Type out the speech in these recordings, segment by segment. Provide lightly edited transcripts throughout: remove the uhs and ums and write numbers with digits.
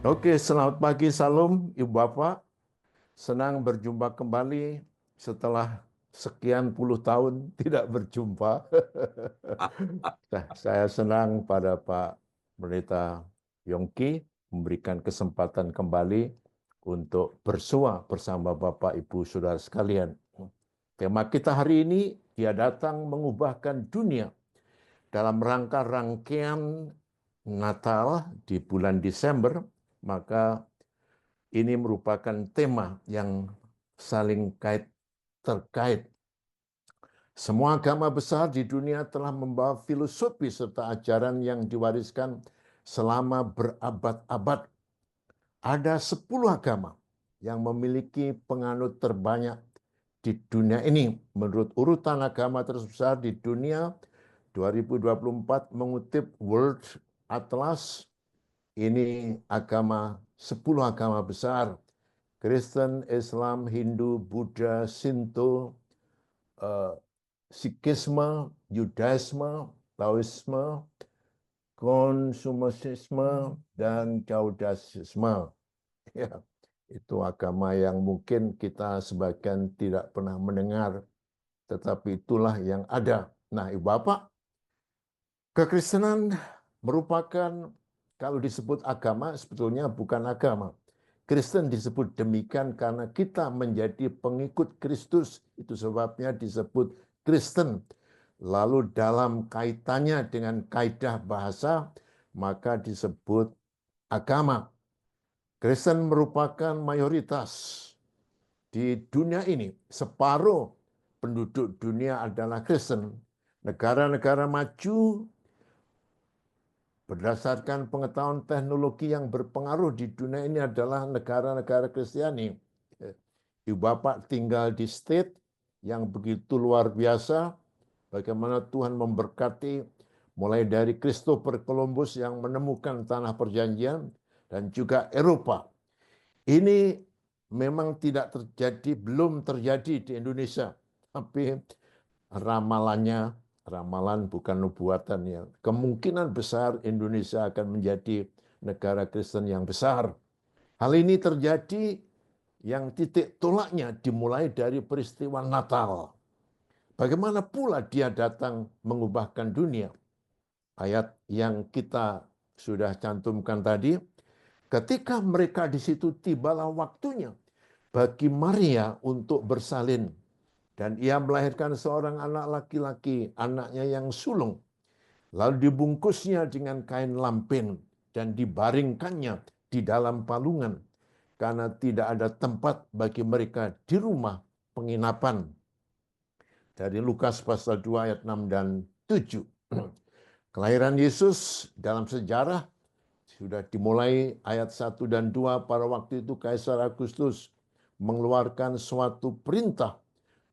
Oke, selamat pagi, salam Ibu Bapak. Senang berjumpa kembali setelah sekian puluh tahun tidak berjumpa. Nah, saya senang pada Pak Pendeta Yongki memberikan kesempatan kembali untuk bersua bersama Bapak Ibu Saudara sekalian. Tema kita hari ini, Dia datang mengubahkan dunia dalam rangka rangkaian Natal di bulan Desember, maka ini merupakan tema yang saling terkait. Semua agama besar di dunia telah membawa filosofi serta ajaran yang diwariskan selama berabad-abad. Ada 10 agama yang memiliki penganut terbanyak di dunia ini. Menurut urutan agama terbesar di dunia, 2024 mengutip World Atlas, ini 10 agama besar. Kristen, Islam, Hindu, Buddha, Sinto, Sikhisme, Yudaisme, Taoisme, Konsumisme, dan Caudasisme. Ya, itu agama yang mungkin kita sebagian tidak pernah mendengar, tetapi itulah yang ada. Nah, Ibu Bapak, kekristenan merupakan, kalau disebut agama, sebetulnya bukan agama. Kristen disebut demikian karena kita menjadi pengikut Kristus. Itu sebabnya disebut Kristen. Lalu dalam kaitannya dengan kaidah bahasa, maka disebut agama. Kristen merupakan mayoritas di dunia ini. Separuh penduduk dunia adalah Kristen. Negara-negara maju berdasarkan pengetahuan teknologi yang berpengaruh di dunia ini adalah negara-negara Kristiani. Ibu Bapak tinggal di state yang begitu luar biasa, bagaimana Tuhan memberkati mulai dari Christopher Columbus yang menemukan tanah perjanjian dan juga Eropa. Ini memang tidak terjadi, belum terjadi di Indonesia, tapi ramalan bukan nubuatan ya. Kemungkinan besar Indonesia akan menjadi negara Kristen yang besar. Hal ini terjadi yang titik tolaknya dimulai dari peristiwa Natal. Bagaimana pula dia datang mengubahkan dunia? Ayat yang kita sudah cantumkan tadi, ketika mereka di situ tibalah waktunya bagi Maria untuk bersalin. Dan ia melahirkan seorang anak laki-laki, anaknya yang sulung. Lalu dibungkusnya dengan kain lampin dan dibaringkannya di dalam palungan. Karena tidak ada tempat bagi mereka di rumah penginapan. Dari Lukas pasal 2 ayat 6 dan 7. Kelahiran Yesus dalam sejarah sudah dimulai ayat 1 dan 2 pada waktu itu Kaisar Agustus mengeluarkan suatu perintah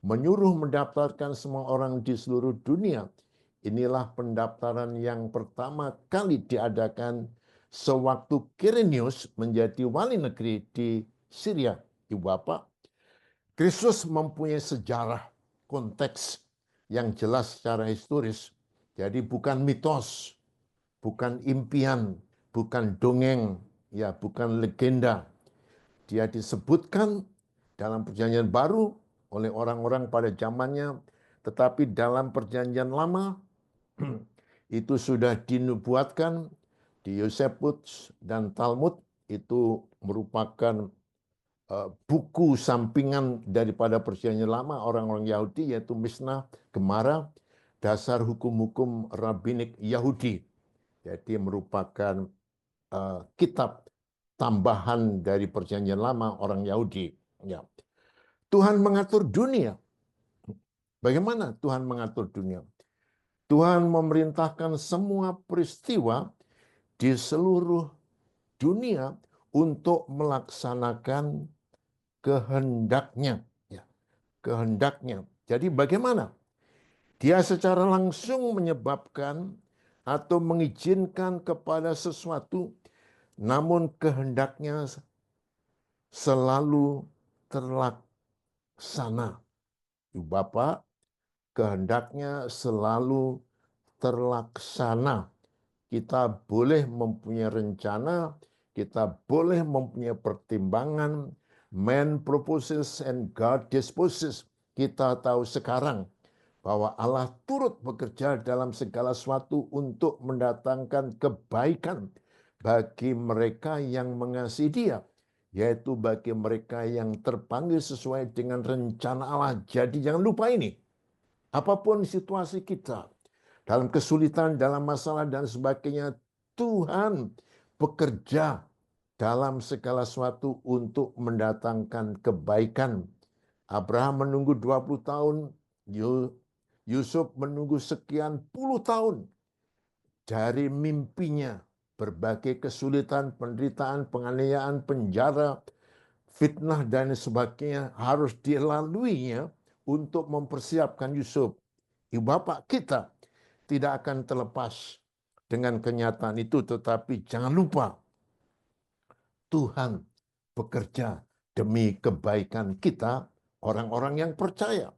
menyuruh mendaftarkan semua orang di seluruh dunia. Inilah pendaftaran yang pertama kali diadakan sewaktu Quirinius menjadi wali negeri di Syria. Ibu Bapak, Kristus mempunyai sejarah konteks yang jelas secara historis. Jadi bukan mitos, bukan impian, bukan dongeng, ya bukan legenda. Dia disebutkan dalam perjanjian baru oleh orang-orang pada zamannya, tetapi dalam perjanjian lama itu sudah dinubuatkan di Yosefus dan Talmud. Itu merupakan buku sampingan daripada perjanjian lama orang-orang Yahudi, yaitu Mishnah, Gemara, dasar hukum-hukum rabbinik Yahudi. Jadi merupakan kitab tambahan dari perjanjian lama orang Yahudi. Ya. Tuhan mengatur dunia. Bagaimana Tuhan mengatur dunia? Tuhan memerintahkan semua peristiwa di seluruh dunia untuk melaksanakan kehendaknya. Ya, kehendaknya. Jadi bagaimana? Dia secara langsung menyebabkan atau mengizinkan kepada sesuatu, namun kehendaknya selalu terlaksana. Bapak, kehendaknya selalu terlaksana. Kita boleh mempunyai rencana, kita boleh mempunyai pertimbangan, man proposes and God disposes. Kita tahu sekarang bahwa Allah turut bekerja dalam segala sesuatu untuk mendatangkan kebaikan bagi mereka yang mengasihi Dia, yaitu bagi mereka yang terpanggil sesuai dengan rencana Allah. Jadi jangan lupa ini, apapun situasi kita, dalam kesulitan, dalam masalah dan sebagainya, Tuhan bekerja dalam segala sesuatu untuk mendatangkan kebaikan. Abraham menunggu 20 tahun, Yusuf menunggu sekian puluh tahun. Dari mimpinya, berbagai kesulitan, penderitaan, penganiayaan, penjara, fitnah, dan sebagainya harus dilaluinya untuk mempersiapkan Yusuf. Ibu bapak kita tidak akan terlepas dengan kenyataan itu, tetapi jangan lupa Tuhan bekerja demi kebaikan kita, orang-orang yang percaya.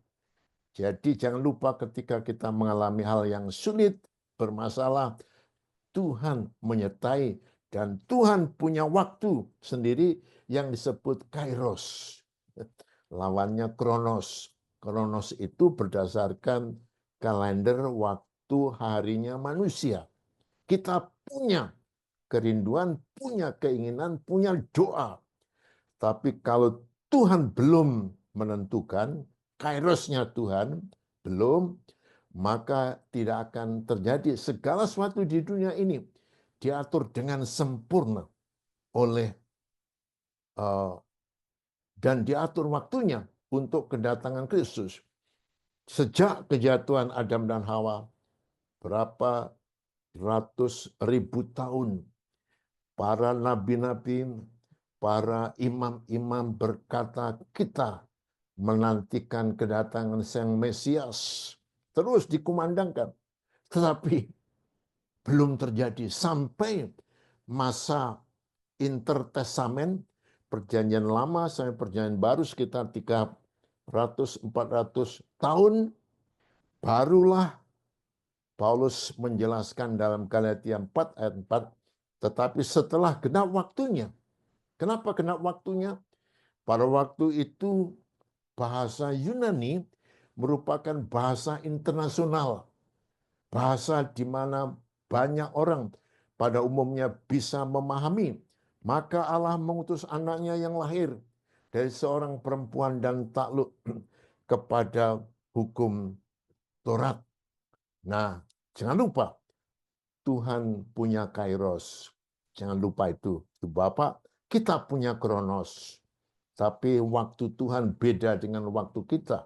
Jadi jangan lupa ketika kita mengalami hal yang sulit, bermasalah, Tuhan menyertai dan Tuhan punya waktu sendiri yang disebut kairos. Lawannya kronos. Kronos itu berdasarkan kalender waktu harinya manusia. Kita punya kerinduan, punya keinginan, punya doa. Tapi kalau Tuhan belum menentukan, kairosnya Tuhan belum, maka tidak akan terjadi. Segala sesuatu di dunia ini diatur dengan sempurna oleh dan diatur waktunya untuk kedatangan Kristus. Sejak kejatuhan Adam dan Hawa, berapa ratus ribu tahun, para nabi-nabi, para imam-imam berkata, kita menantikan kedatangan Sang Mesias. Terus dikumandangkan. Tetapi belum terjadi sampai masa intertestament, perjanjian lama sampai perjanjian baru sekitar 300-400 tahun, barulah Paulus menjelaskan dalam Galatia 4 ayat 4, tetapi setelah genap waktunya. Kenapa genap waktunya? Pada waktu itu bahasa Yunani merupakan bahasa internasional. Bahasa di mana banyak orang pada umumnya bisa memahami. Maka Allah mengutus anaknya yang lahir dari seorang perempuan dan takluk kepada hukum Taurat. Nah, jangan lupa Tuhan punya kairos. Jangan lupa itu. Bapak, kita punya kronos. Tapi waktu Tuhan beda dengan waktu kita.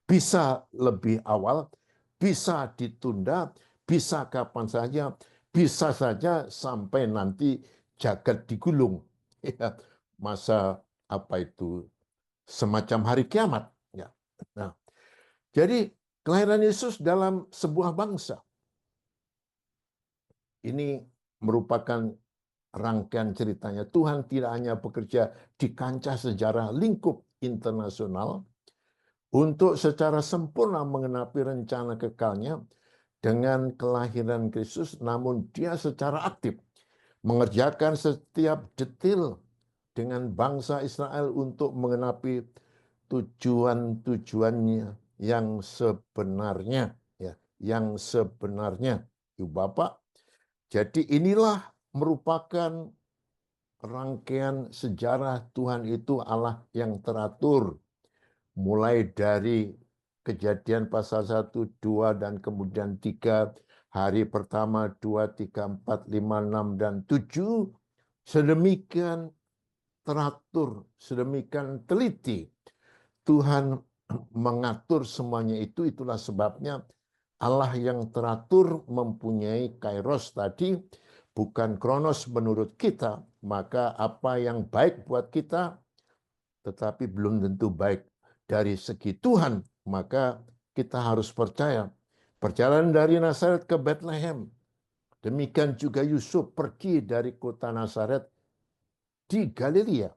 Bisa lebih awal, bisa ditunda, bisa kapan saja, bisa saja sampai nanti jagat digulung. Ya, masa apa itu semacam hari kiamat. Ya. Nah, jadi kelahiran Yesus dalam sebuah bangsa ini merupakan rangkaian ceritanya. Tuhan tidak hanya bekerja di kancah sejarah lingkup internasional untuk secara sempurna mengenapi rencana kekalnya dengan kelahiran Kristus, namun dia secara aktif mengerjakan setiap detail dengan bangsa Israel untuk mengenapi tujuan-tujuannya yang sebenarnya, ya, yang sebenarnya. Ibu Bapak, jadi inilah merupakan rangkaian sejarah Tuhan itu Allah yang teratur. Mulai dari Kejadian pasal 1, 2, dan kemudian 3, hari pertama, 2, 3, 4, 5, 6, dan 7, sedemikian teratur, sedemikian teliti. Tuhan mengatur semuanya itu, itulah sebabnya Allah yang teratur mempunyai kairos tadi, bukan kronos menurut kita, maka apa yang baik buat kita, tetapi belum tentu baik dari segi Tuhan, maka kita harus percaya. Perjalanan dari Nazaret ke Bethlehem, demikian juga Yusuf pergi dari kota Nazaret di Galilea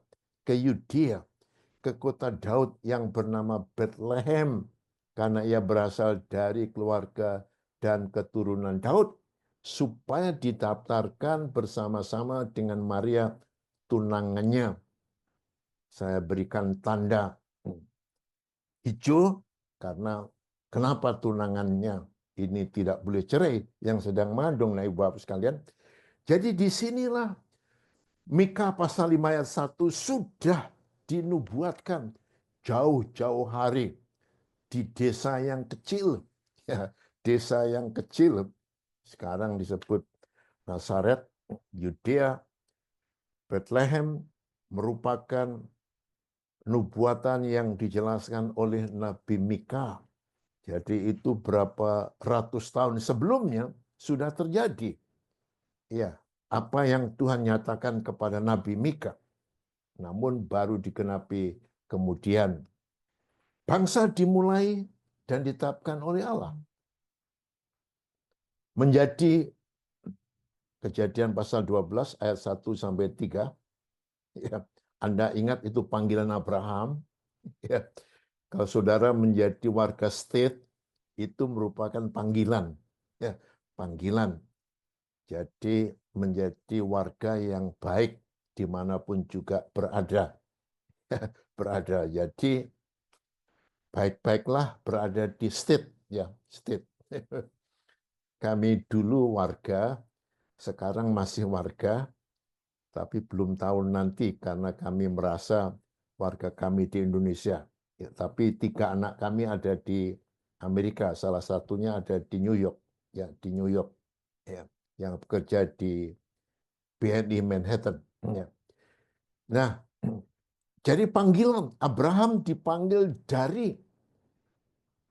ke Yudea, ke kota Daud yang bernama Bethlehem, karena ia berasal dari keluarga dan keturunan Daud, supaya didaftarkan bersama-sama dengan Maria, tunangannya. Saya berikan tanda hijau karena kenapa tunangannya ini tidak boleh cerai yang sedang mengandung. Nah, Ibu Bapak sekalian. Jadi disinilah Mika pasal 5 ayat 1 sudah dinubuatkan jauh-jauh hari di desa yang kecil. Ya, desa yang kecil sekarang disebut Nazaret, Yudea, Bethlehem merupakan nubuatan yang dijelaskan oleh Nabi Mika. Jadi itu berapa ratus tahun sebelumnya sudah terjadi. Ya, apa yang Tuhan nyatakan kepada Nabi Mika. Namun baru digenapi kemudian. Bangsa dimulai dan ditetapkan oleh Allah. Menjadi Kejadian pasal 12 ayat 1 sampai 3. Ya, Anda ingat itu panggilan Abraham. Ya, kalau saudara menjadi warga state, itu merupakan panggilan. Ya, panggilan. Jadi menjadi warga yang baik dimanapun juga berada. Berada. Jadi baik-baiklah berada di state. Ya, state. Kami dulu warga, sekarang masih warga, tapi belum tahu nanti karena kami merasa warga kami di Indonesia. Ya, tapi 3 anak kami ada di Amerika, salah satunya ada di New York, ya di New York, ya, yang bekerja di BNI Manhattan. Ya. Nah, jadi panggilan Abraham dipanggil dari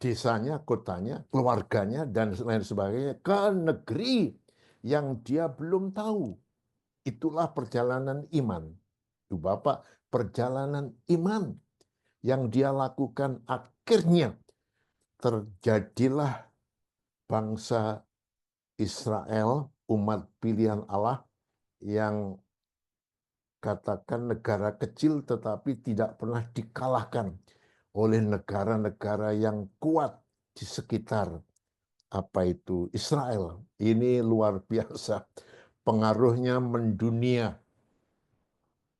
desanya, kotanya, keluarganya, dan lain sebagainya ke negeri yang dia belum tahu. Itulah perjalanan iman. Itu Bapak, perjalanan iman yang dia lakukan akhirnya terjadilah bangsa Israel, umat pilihan Allah yang katakan negara kecil tetapi tidak pernah dikalahkan oleh negara-negara yang kuat di sekitar apa itu Israel. Ini luar biasa. Pengaruhnya mendunia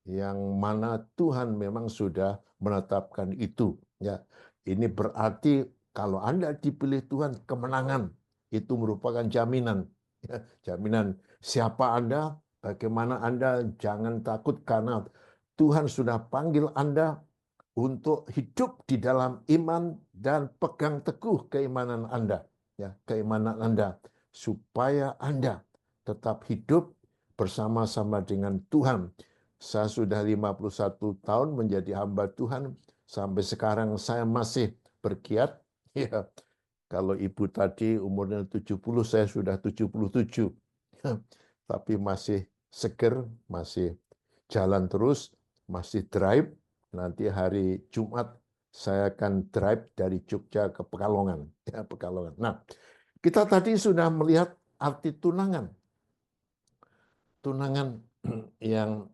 yang mana Tuhan memang sudah menetapkan itu. Ya, ini berarti kalau Anda dipilih Tuhan, kemenangan itu merupakan jaminan. Ya, jaminan siapa Anda, bagaimana Anda, jangan takut karena Tuhan sudah panggil Anda untuk hidup di dalam iman dan pegang teguh keimanan Anda. Ya, keimanan Anda supaya Anda tetap hidup bersama-sama dengan Tuhan. Saya sudah 51 tahun menjadi hamba Tuhan, sampai sekarang saya masih bergiat. Ya, kalau ibu tadi umurnya 70, saya sudah 77. Tapi masih seger, masih jalan terus, masih drive. Nanti hari Jumat saya akan drive dari Jogja ke Pekalongan. Ya, Pekalongan. Nah, kita tadi sudah melihat arti tunangan. Tunangan yang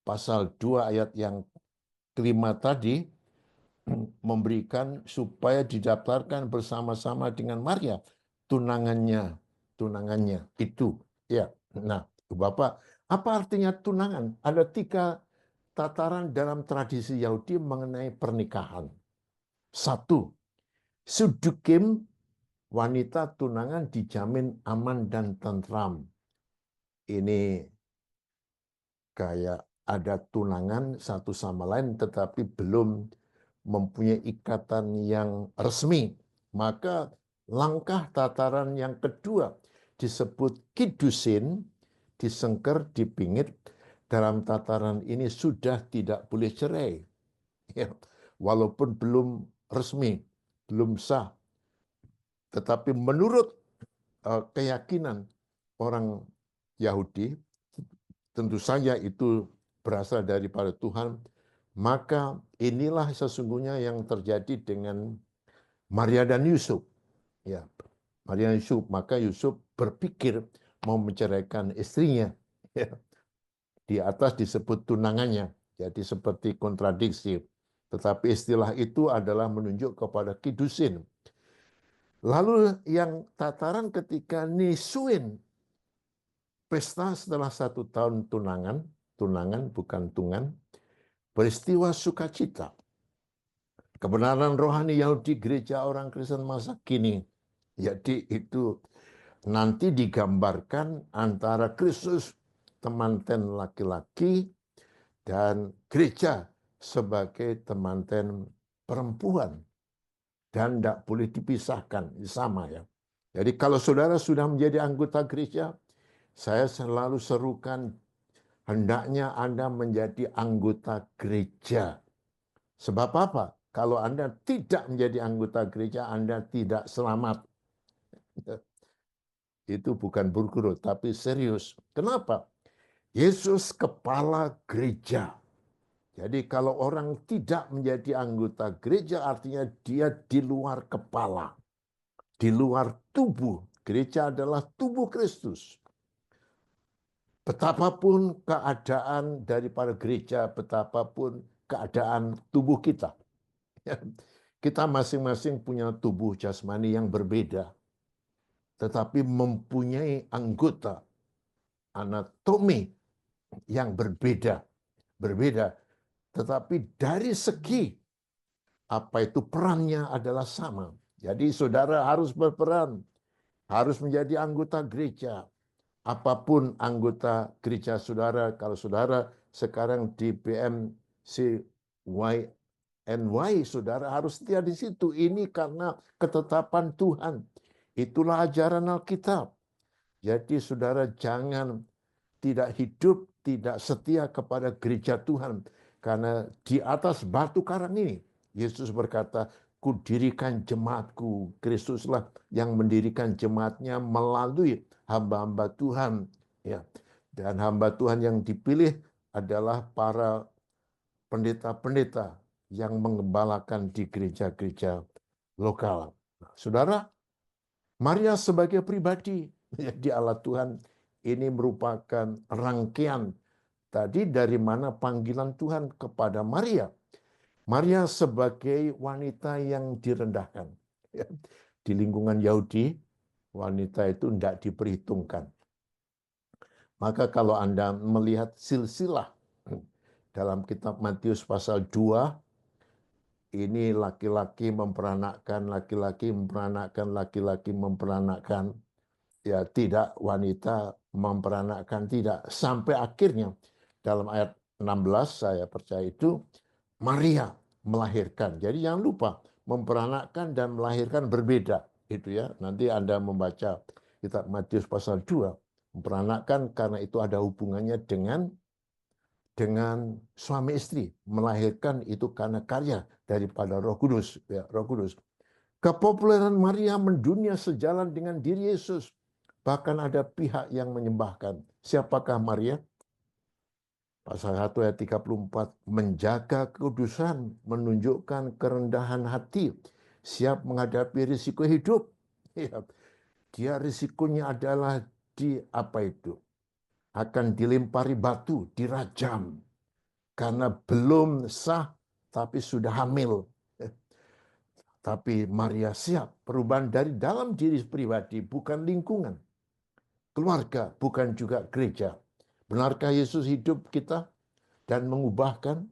pasal 2 ayat yang kelima tadi memberikan supaya didaftarkan bersama-sama dengan Maria tunangannya itu ya. Nah, Bapak, apa artinya tunangan? Ada 3 tataran dalam tradisi Yahudi mengenai pernikahan. 1, sudukim, wanita tunangan dijamin aman dan tentram. Ini kayak ada tunangan satu sama lain tetapi belum mempunyai ikatan yang resmi. Maka langkah tataran yang kedua disebut kidusin, disengker, dipingit. Dalam tataran ini sudah tidak boleh cerai. Ya, walaupun belum resmi, belum sah. Tetapi menurut keyakinan orang Yahudi, tentu saja itu berasal daripada Tuhan, maka inilah sesungguhnya yang terjadi dengan Maria dan Yusuf. Ya, Maria dan Yusuf, maka Yusuf berpikir mau menceraikan istrinya. Ya, di atas disebut tunangannya, jadi seperti kontradiksi. Tetapi istilah itu adalah menunjuk kepada kidusin. Lalu yang tataran ketika nisuin, pesta setelah 1 tahun tunangan, tunangan bukan tungan, peristiwa sukacita. Kebenaran rohani Yahudi gereja orang Kristen masa kini. Jadi itu nanti digambarkan antara Kristus temanten laki-laki dan gereja sebagai temanten perempuan. Dan tidak boleh dipisahkan, sama ya. Jadi kalau saudara sudah menjadi anggota gereja, saya selalu serukan hendaknya Anda menjadi anggota gereja. Sebab apa? Kalau Anda tidak menjadi anggota gereja, Anda tidak selamat. Itu bukan bergurau, tapi serius. Kenapa? Yesus kepala gereja. Jadi kalau orang tidak menjadi anggota gereja, artinya dia di luar kepala. Di luar tubuh. Gereja adalah tubuh Kristus. Betapapun keadaan daripada gereja, betapapun keadaan tubuh kita. Kita masing-masing punya tubuh jasmani yang berbeda. Tetapi mempunyai anggota anatomi yang berbeda. Berbeda. Tetapi dari segi apa itu perannya adalah sama. Jadi saudara harus berperan. Harus menjadi anggota gereja. Apapun anggota gereja saudara, kalau saudara sekarang di BMCYNY, saudara harus setia di situ. Ini karena ketetapan Tuhan. Itulah ajaran Alkitab. Jadi saudara jangan tidak hidup, tidak setia kepada gereja Tuhan. Karena di atas batu karang ini, Yesus berkata, kudirikan jemaatku. Kristuslah yang mendirikan jemaatnya melalui hamba-hamba Tuhan. Ya. Dan hamba Tuhan yang dipilih adalah para pendeta-pendeta yang mengembalakan di gereja-gereja lokal. Nah, saudara, Maria sebagai pribadi menjadi alat Tuhan ini merupakan rangkaian tadi dari mana panggilan Tuhan kepada Maria. Maria sebagai wanita yang direndahkan. Di lingkungan Yahudi, wanita itu tidak diperhitungkan. Maka kalau Anda melihat silsilah dalam kitab Matius pasal 2, ini laki-laki memperanakkan, laki-laki memperanakkan, laki-laki memperanakkan. Ya, tidak wanita memperanakkan, tidak. Sampai akhirnya dalam ayat 16 saya percaya itu Maria melahirkan. Jadi jangan lupa memperanakkan dan melahirkan berbeda. Itu ya. Nanti Anda membaca kitab Matius pasal 2. Memperanakkan karena itu ada hubungannya dengan suami istri. Melahirkan itu karena karya daripada Roh Kudus. Ya, Roh Kudus. Kepopuleran Maria mendunia sejalan dengan diri Yesus. Bahkan ada pihak yang menyembahkan. Siapakah Maria? Pasal 1 ayat 34. Menjaga kekudusan, menunjukkan kerendahan hati, siap menghadapi risiko hidup. Ya, dia risikonya adalah di apa itu? Akan dilempari batu, dirajam. Karena belum sah, tapi sudah hamil. Tapi Maria siap perubahan dari dalam diri pribadi, bukan lingkungan. Keluarga, bukan juga gereja. Benarkah Yesus hidup kita dan mengubahkan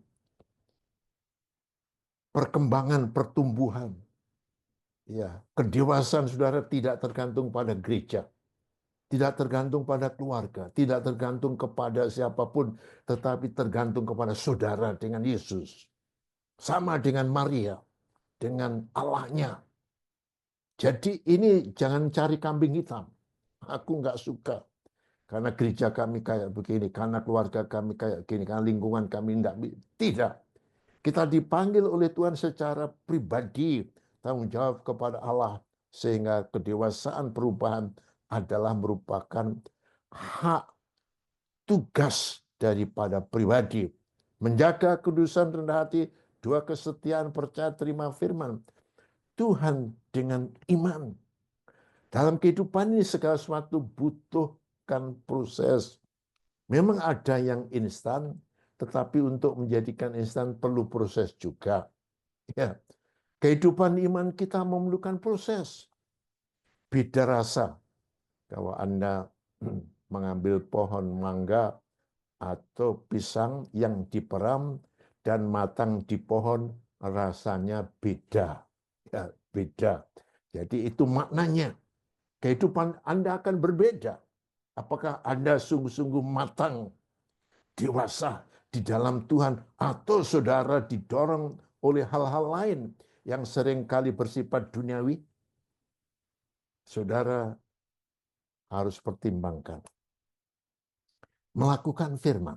perkembangan, pertumbuhan? Ya, kedewasaan saudara tidak tergantung pada gereja. Tidak tergantung pada keluarga. Tidak tergantung kepada siapapun. Tetapi tergantung kepada saudara dengan Yesus. Sama dengan Maria. Dengan Allahnya. Jadi ini jangan cari kambing hitam. Aku nggak suka. Karena gereja kami kayak begini, karena keluarga kami kayak gini, karena lingkungan kami tidak. Kita dipanggil oleh Tuhan secara pribadi, tanggung jawab kepada Allah, sehingga kedewasaan perubahan adalah merupakan hak tugas daripada pribadi. Menjaga kudusan rendah hati, 2 kesetiaan percaya terima firman. Tuhan dengan iman. Dalam kehidupan ini segala sesuatu butuhkan proses. Memang ada yang instan, tetapi untuk menjadikan instan perlu proses juga. Ya. Kehidupan iman kita memerlukan proses. Beda rasa. Kalau Anda mengambil pohon mangga, atau pisang yang diperam dan matang di pohon rasanya beda. Ya, beda. Jadi itu maknanya. Kehidupan Anda akan berbeda. Apakah Anda sungguh-sungguh matang, dewasa di dalam Tuhan, atau saudara didorong oleh hal-hal lain yang seringkali bersifat duniawi? Saudara harus pertimbangkan. Melakukan firman.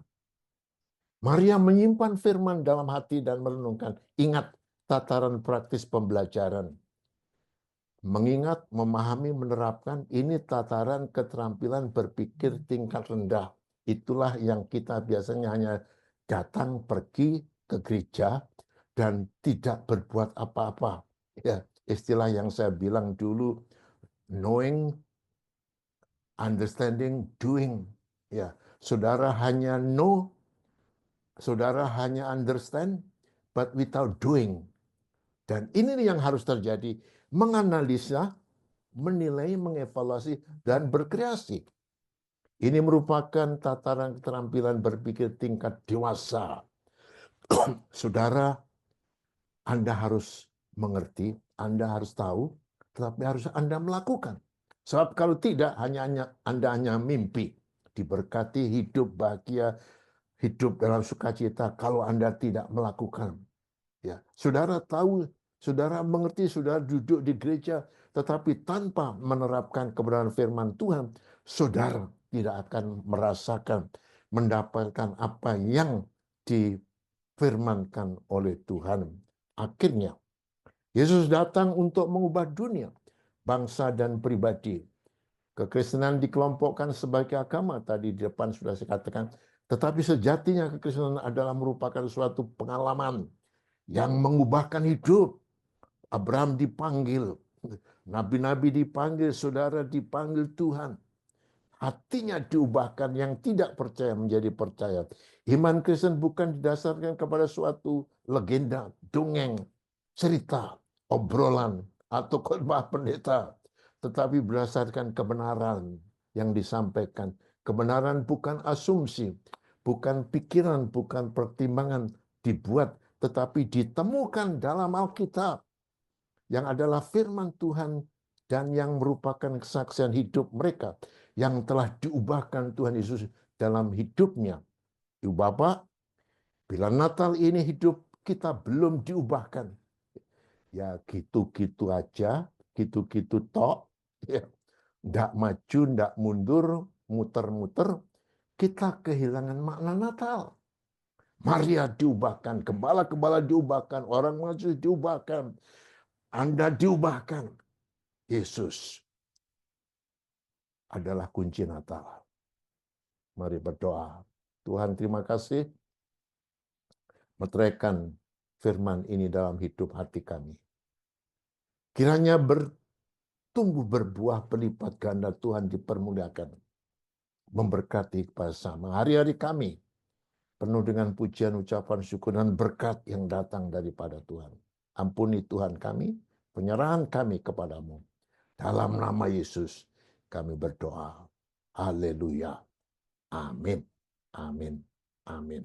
Maria menyimpan firman dalam hati dan merenungkan. Ingat tataran praktis pembelajaran. Mengingat, memahami, menerapkan, ini tataran keterampilan berpikir tingkat rendah. Itulah yang kita biasanya hanya datang pergi ke gereja dan tidak berbuat apa-apa. Ya, istilah yang saya bilang dulu, knowing, understanding, doing. Ya, saudara hanya know, saudara hanya understand, but without doing. Dan ini yang harus terjadi, menganalisa, menilai, mengevaluasi, dan berkreasi. Ini merupakan tataran keterampilan berpikir tingkat dewasa. Saudara, Anda harus mengerti, Anda harus tahu, tetapi harus Anda melakukan. Sebab kalau tidak, Anda hanya mimpi. Diberkati, hidup bahagia, hidup dalam sukacita kalau Anda tidak melakukan. Ya, saudara tahu, saudara mengerti, saudara duduk di gereja, tetapi tanpa menerapkan kebenaran firman Tuhan, saudara tidak akan merasakan, mendapatkan apa yang difirmankan oleh Tuhan. Akhirnya, Yesus datang untuk mengubah dunia, bangsa dan pribadi. Kekristenan dikelompokkan sebagai agama, tadi di depan sudah saya katakan, tetapi sejatinya kekristenan adalah merupakan suatu pengalaman yang mengubahkan hidup. Abraham dipanggil, nabi-nabi dipanggil, saudara dipanggil Tuhan. Hatinya diubahkan, yang tidak percaya menjadi percaya. Iman Kristen bukan didasarkan kepada suatu legenda, dongeng, cerita, obrolan, atau khotbah pendeta, tetapi berdasarkan kebenaran yang disampaikan. Kebenaran bukan asumsi, bukan pikiran, bukan pertimbangan dibuat, tetapi ditemukan dalam Alkitab, yang adalah firman Tuhan dan yang merupakan kesaksian hidup mereka yang telah diubahkan Tuhan Yesus dalam hidupnya. Ibu Bapak, bila Natal ini hidup kita belum diubahkan, ya gitu-gitu aja, gitu-gitu tok, ya, ndak maju, ndak mundur, muter-muter, kita kehilangan makna Natal. Maria diubahkan, gembala-gembala diubahkan, orang maju diubahkan, Anda diubahkan. Yesus adalah kunci Natal. Mari berdoa. Tuhan, terima kasih. Meteraikan firman ini dalam hidup hati kami. Kiranya bertumbuh berbuah berlipat ganda, Tuhan dipermuliakan. Memberkati bersama hari-hari kami. Penuh dengan pujian, ucapan syukur, dan berkat yang datang daripada Tuhan. Ampuni Tuhan kami, penyerahan kami kepadamu. Dalam nama Yesus kami berdoa. Haleluya. Amin. Amin. Amin.